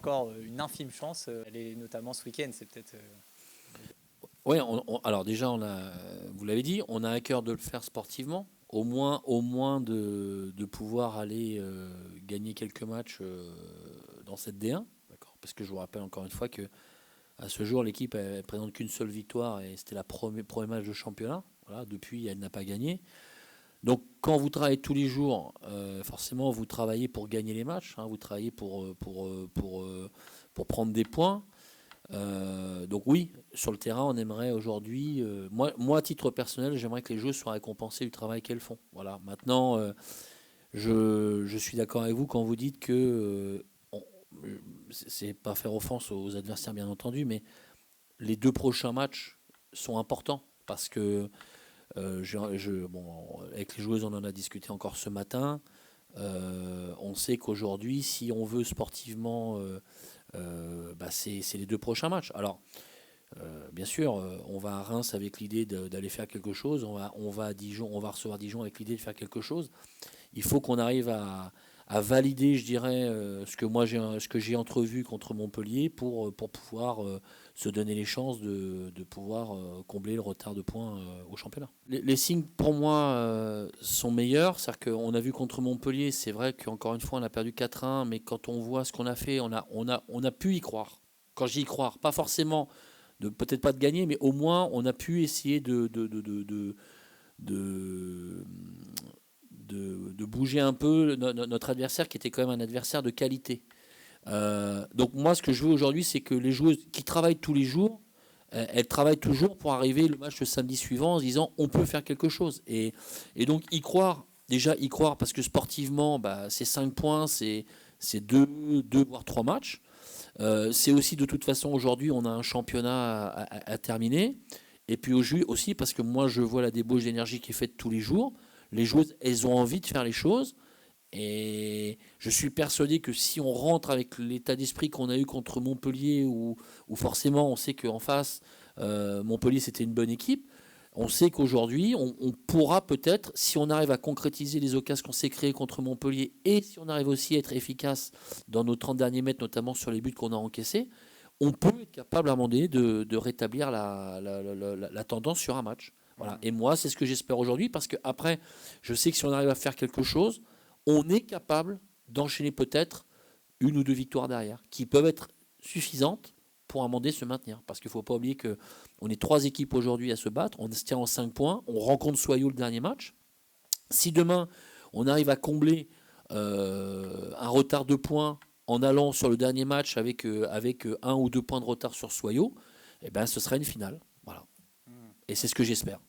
encore une infime chance. Elle est notamment ce week-end, c'est peut-être. Ouais, alors déjà, vous l'avez dit, on a à cœur de le faire sportivement, au moins de pouvoir aller gagner quelques matchs dans cette D1, d'accord. Parce que je vous rappelle encore une fois que à ce jour, l'équipe ne présente qu'une seule victoire et c'était la premier match de championnat. Voilà, depuis, elle n'a pas gagné. Donc, quand vous travaillez tous les jours, forcément, vous travaillez pour gagner les matchs, hein, vous travaillez pour prendre des points. Donc oui, sur le terrain, on aimerait aujourd'hui, moi, à titre personnel, j'aimerais que les joueuses soient récompensées du travail qu'elles font. Voilà. Maintenant, je suis d'accord avec vous quand vous dites que c'est pas faire offense aux adversaires, bien entendu, mais les 2 prochains matchs sont importants parce que bon, avec les joueuses, on en a discuté encore ce matin. On sait qu'aujourd'hui, si on veut sportivement, c'est les 2 prochains matchs. Alors, bien sûr, on va à Reims avec l'idée d'aller faire quelque chose. On va à Dijon, on va recevoir Dijon avec l'idée de faire quelque chose. Il faut qu'on arrive à valider, je dirais, ce que j'ai entrevu contre Montpellier pour pouvoir se donner les chances de pouvoir combler le retard de points au championnat. Les signes pour moi sont meilleurs, c'est-à-dire qu'on a vu contre Montpellier, c'est vrai qu'encore une fois on a perdu 4-1, mais quand on voit ce qu'on a fait, on a pu y croire. Quand j'y croire, pas forcément peut-être pas de gagner, mais au moins on a pu essayer de, de bouger un peu notre adversaire qui était quand même un adversaire de qualité. Donc moi ce que je veux aujourd'hui c'est que les joueuses qui travaillent tous les jours, elles travaillent toujours pour arriver le match le samedi suivant en se disant on peut faire quelque chose. Et donc y croire, déjà y croire parce que sportivement c'est 5 points, c'est 2 voire 3 matchs. C'est aussi de toute façon aujourd'hui on a un championnat à terminer. Et puis aussi parce que moi je vois la débauche d'énergie qui est faite tous les jours. Les joueuses, elles ont envie de faire les choses. Et je suis persuadé que si on rentre avec l'état d'esprit qu'on a eu contre Montpellier, où forcément on sait qu'en face, Montpellier c'était une bonne équipe, on sait qu'aujourd'hui on pourra peut-être, si on arrive à concrétiser les occasions qu'on s'est créées contre Montpellier, et si on arrive aussi à être efficace dans nos 30 derniers mètres, notamment sur les buts qu'on a encaissés, on peut être capable à un moment donné de rétablir la tendance sur un match. Voilà. Et moi, c'est ce que j'espère aujourd'hui, parce que après, je sais que si on arrive à faire quelque chose, on est capable d'enchaîner peut-être 1 ou 2 victoires derrière, qui peuvent être suffisantes pour à un moment donné se maintenir. Parce qu'il ne faut pas oublier qu'on est 3 équipes aujourd'hui à se battre, on se tient en 5 points, on rencontre Soyaux le dernier match. Si demain, on arrive à combler un retard de points en allant sur le dernier match avec 1 ou 2 points de retard sur Soyaux, eh ben, ce sera une finale. Voilà. Et c'est ce que j'espère.